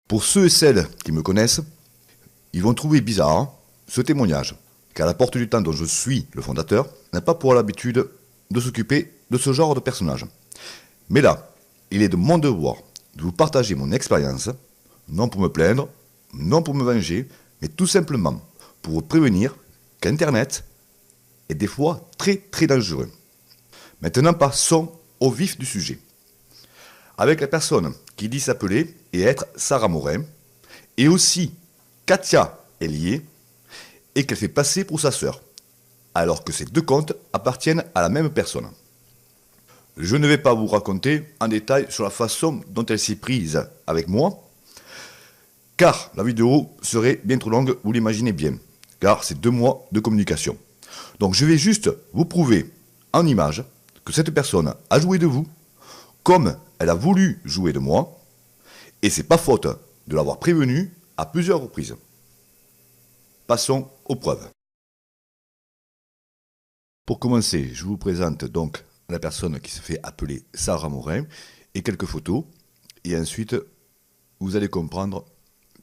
Pour ceux et celles qui me connaissent, ils vont trouver bizarre ce témoignage, car la Porte du Temps dont je suis le fondateur n'a pas pour l'habitude de s'occuper de ce genre de personnage. Mais là, il est de mon devoir de vous partager mon expérience, non pour me plaindre, non pour me venger, mais tout simplement pour vous prévenir qu'Internet est des fois très très dangereux. Maintenant, passons au vif du sujet. Avec la personne qui dit s'appeler et être Sarah Morin, et aussi Katia est liée, et qu'elle fait passer pour sa sœur, alors que ces deux comptes appartiennent à la même personne. Je ne vais pas vous raconter en détail sur la façon dont elle s'est prise avec moi, car la vidéo serait bien trop longue, vous l'imaginez bien, car c'est 2 mois de communication. Donc je vais juste vous prouver en image que cette personne a joué de vous, comme elle a voulu jouer de moi, et c'est pas faute de l'avoir prévenu à plusieurs reprises. Passons aux preuves. Pour commencer, je vous présente donc la personne qui se fait appeler Sarah Morin et quelques photos, et ensuite vous allez comprendre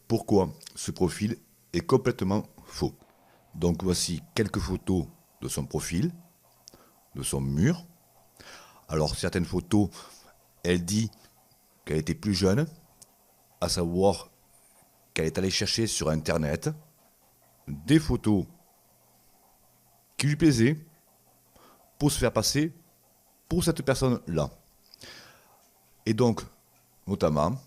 pourquoi ce profil est complètement faux. Donc voici quelques photos de son profil, de son mur. Alors certaines photos, elle dit qu'elle était plus jeune, à savoir qu'elle est allée chercher sur internet des photos qui lui plaisaient pour se faire passer pour cette personne-là. Et donc, notamment,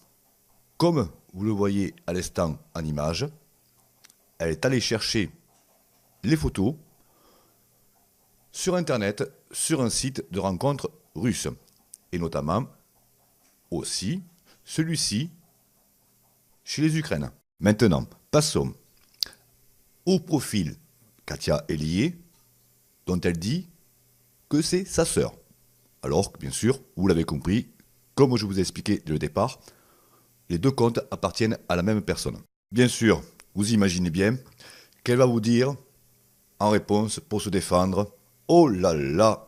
comme vous le voyez à l'instant en image, elle est allée chercher les photos sur internet, sur un site de rencontres russe. Et notamment, aussi, celui-ci, chez les Ukrainiens. Maintenant, passons au profil Katia est liée, dont elle dit que c'est sa sœur. Alors, bien sûr, vous l'avez compris, comme je vous ai expliqué dès le départ, les deux comptes appartiennent à la même personne. Bien sûr, vous imaginez bien qu'elle va vous dire, en réponse, pour se défendre, « Oh là là,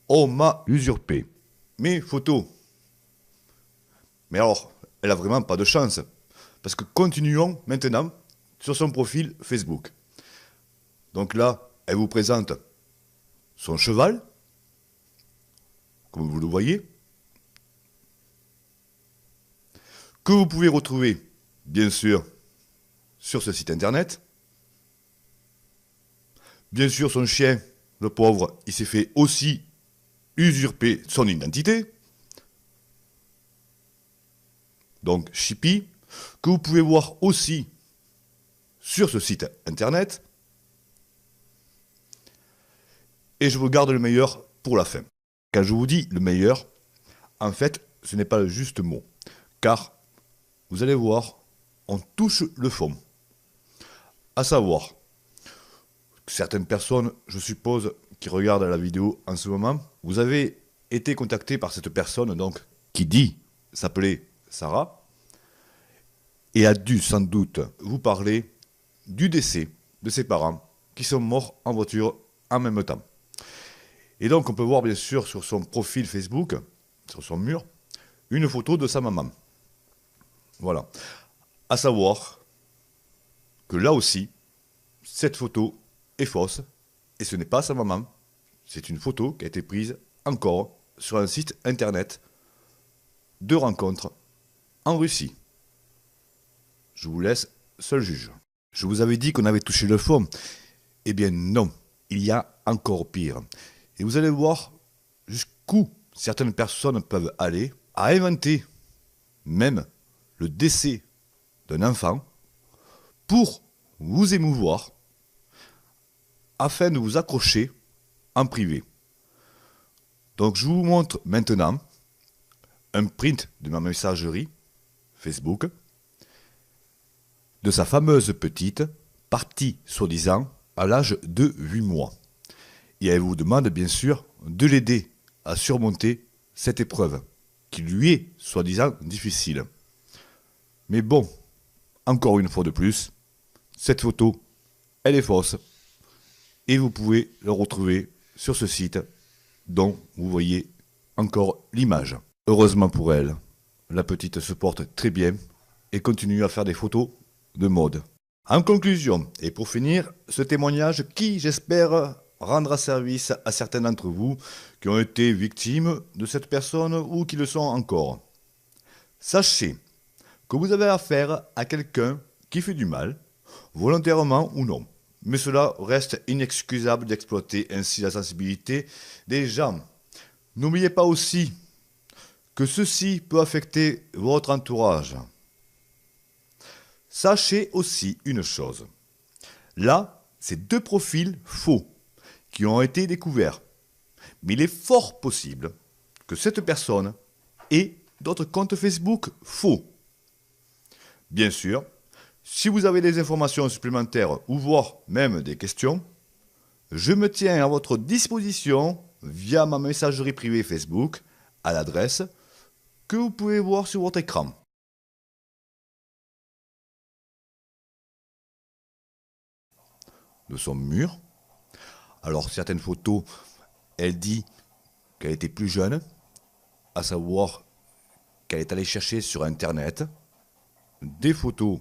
on m'a usurpé mes photos ». Mais alors, elle a vraiment pas de chance, parce que continuons maintenant sur son profil Facebook. Donc là, elle vous présente son cheval, comme vous le voyez, que vous pouvez retrouver, bien sûr, sur ce site internet. Bien sûr, son chien, le pauvre, il s'est fait aussi usurper son identité. Donc, Chippy, que vous pouvez voir aussi sur ce site internet. Et je vous garde le meilleur pour la fin. Quand je vous dis le meilleur, en fait, ce n'est pas le juste mot. Car, vous allez voir, on touche le fond. À savoir, certaines personnes, je suppose, qui regardent la vidéo en ce moment, vous avez été contacté par cette personne, donc, qui dit s'appeler Sarah, et a dû sans doute vous parler du décès de ses parents, qui sont morts en voiture en même temps. Et donc, on peut voir bien sûr sur son profil Facebook, sur son mur, une photo de sa maman. Voilà. À savoir que là aussi, cette photo est fausse, et ce n'est pas sa maman. C'est une photo qui a été prise encore sur un site internet de rencontres en Russie. Je vous laisse seul juge. Je vous avais dit qu'on avait touché le fond. Eh bien non, il y a encore pire. Et vous allez voir jusqu'où certaines personnes peuvent aller à inventer même le décès d'un enfant pour vous émouvoir afin de vous accrocher en privé. Donc je vous montre maintenant un print de ma messagerie Facebook de sa fameuse petite partie soi-disant à l'âge de 8 mois. Et elle vous demande bien sûr de l'aider à surmonter cette épreuve qui lui est soi-disant difficile. Mais bon, encore une fois de plus, cette photo, elle est fausse et vous pouvez la retrouver sur ce site dont vous voyez encore l'image. Heureusement pour elle, la petite se porte très bien et continue à faire des photos de mode. En conclusion, et pour finir, ce témoignage qui, j'espère, rendra service à certains d'entre vous qui ont été victimes de cette personne ou qui le sont encore. Sachez que vous avez affaire à quelqu'un qui fait du mal, volontairement ou non. Mais cela reste inexcusable d'exploiter ainsi la sensibilité des gens. N'oubliez pas aussi que ceci peut affecter votre entourage. Sachez aussi une chose. Là, c'est deux profils faux qui ont été découverts. Mais il est fort possible que cette personne ait d'autres comptes Facebook faux. Bien sûr, si vous avez des informations supplémentaires ou voire même des questions, je me tiens à votre disposition via ma messagerie privée Facebook à l'adresse que vous pouvez voir sur votre écran. De son mur. Alors certaines photos, elle dit qu'elle était plus jeune, à savoir qu'elle est allée chercher sur internet des photos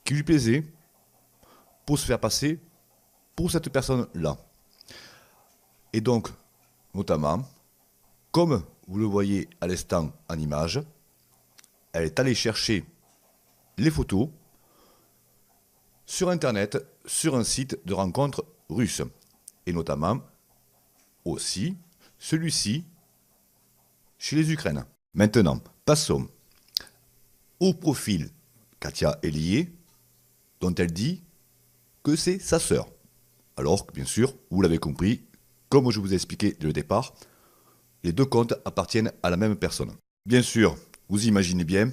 qui lui plaisaient pour se faire passer pour cette personne-là. Et donc, notamment, comme vous le voyez à l'instant en image, elle est allée chercher les photos sur internet, sur un site de rencontres russe. Et notamment aussi celui-ci chez les Ukrainiens. Maintenant, passons au profil Katia est liée, dont elle dit que c'est sa sœur. Alors que bien sûr, vous l'avez compris, comme je vous ai expliqué dès le départ, les deux comptes appartiennent à la même personne. Bien sûr, vous imaginez bien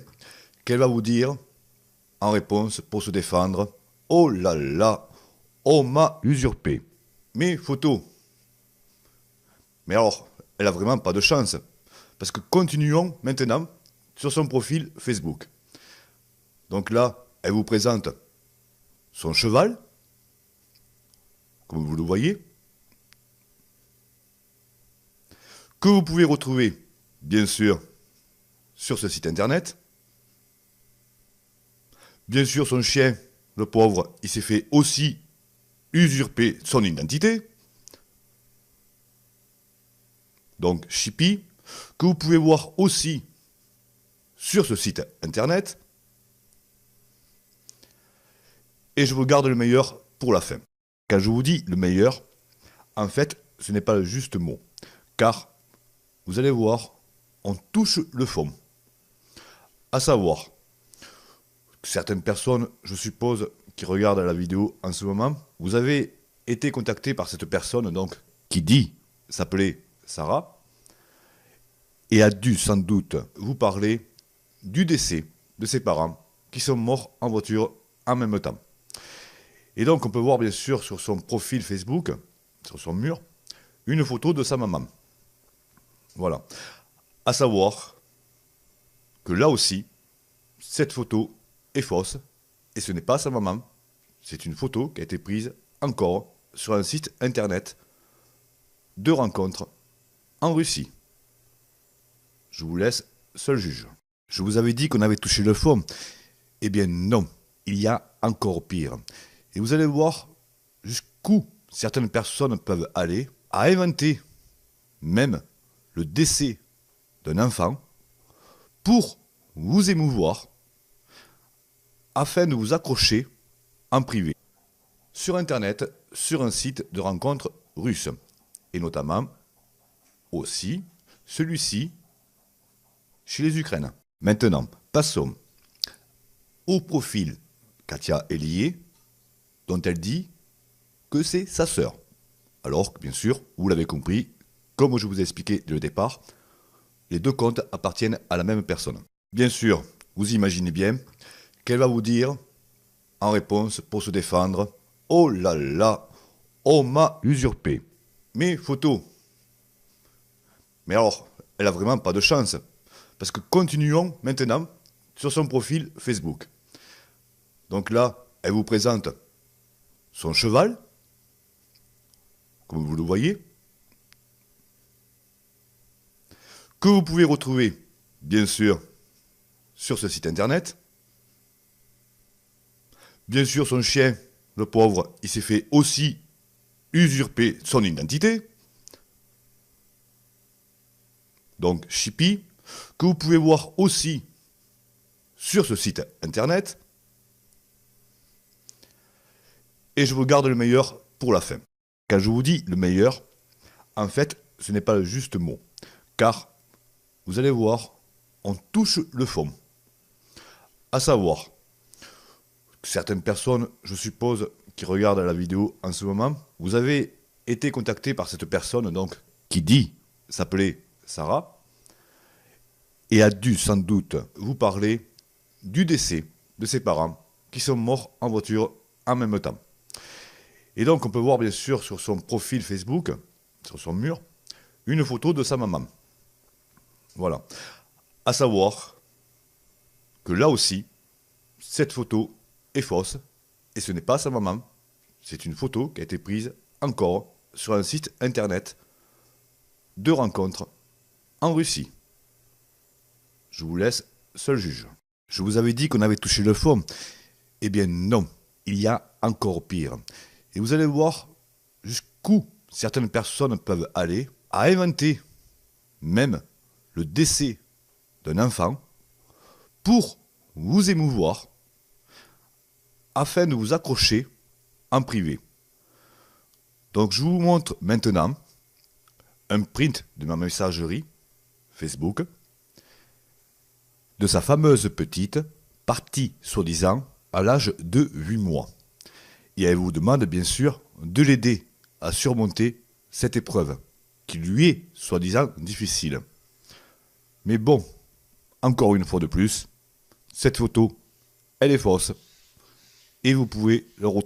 qu'elle va vous dire, en réponse pour se défendre, « Oh là là, on m'a usurpé mes photos ». Mais alors, elle a vraiment pas de chance. Parce que continuons maintenant sur son profil Facebook. Donc là, elle vous présente son cheval, comme vous le voyez, que vous pouvez retrouver, bien sûr, sur ce site internet. Bien sûr, son chien, le pauvre, il s'est fait aussi usurper son identité. Donc, Chippy, que vous pouvez voir aussi sur ce site internet. Et je vous garde le meilleur pour la fin. Quand je vous dis le meilleur, en fait, ce n'est pas le juste mot. Car, vous allez voir, on touche le fond. À savoir, que certaines personnes, je suppose, qui regardent la vidéo en ce moment, vous avez été contacté par cette personne, donc, qui dit s'appeler Sarah, et a dû sans doute vous parler du décès de ses parents qui sont morts en voiture en même temps. Et donc on peut voir bien sûr sur son profil Facebook, sur son mur, une photo de sa maman. Voilà. À savoir que là aussi, cette photo est fausse et ce n'est pas sa maman. C'est une photo qui a été prise encore sur un site internet de rencontres en Russie. Je vous laisse seul juge. Je vous avais dit qu'on avait touché le fond. Eh bien non, il y a encore pire. Et vous allez voir jusqu'où certaines personnes peuvent aller à inventer même le décès d'un enfant pour vous émouvoir afin de vous accrocher en privé sur internet, sur un site de rencontres russe. Et notamment aussi celui-ci chez les Ukrainiens. Maintenant, passons au profil Katia est liée, dont elle dit que c'est sa sœur. Alors que bien sûr, vous l'avez compris, comme je vous ai expliqué dès le départ, les deux comptes appartiennent à la même personne. Bien sûr, vous imaginez bien qu'elle va vous dire, en réponse pour se défendre, « Oh là là, on m'a usurpé mes photos ». Mais alors, elle a vraiment pas de chance. Parce que continuons maintenant sur son profil Facebook. Donc là, elle vous présente son cheval, comme vous le voyez, que vous pouvez retrouver, bien sûr, sur ce site internet. Bien sûr, son chien, le pauvre, il s'est fait aussi usurper son identité. Donc Chippy, que vous pouvez voir aussi sur ce site internet. Et je vous garde le meilleur pour la fin. Quand je vous dis le meilleur, en fait, ce n'est pas le juste mot. Car, vous allez voir, on touche le fond. À savoir, certaines personnes, je suppose, qui regardent la vidéo en ce moment, vous avez été contacté par cette personne, donc, qui dit s'appeler Sarah, et a dû sans doute vous parler du décès de ses parents qui sont morts en voiture en même temps. Et donc on peut voir bien sûr sur son profil Facebook, sur son mur, une photo de sa maman. Voilà. À savoir que là aussi, cette photo est fausse et ce n'est pas sa maman. C'est une photo qui a été prise encore sur un site internet de rencontres en Russie. Je vous laisse seul juge. Je vous avais dit qu'on avait touché le fond. Eh bien non, il y a encore pire. Et vous allez voir jusqu'où certaines personnes peuvent aller à inventer même le décès d'un enfant pour vous émouvoir afin de vous accrocher en privé. Donc je vous montre maintenant un print de ma messagerie Facebook de sa fameuse petite partie soi-disant à l'âge de 8 mois. Et elle vous demande bien sûr de l'aider à surmonter cette épreuve qui lui est soi-disant difficile. Mais bon, encore une fois de plus, cette photo, elle est fausse et vous pouvez le retrouver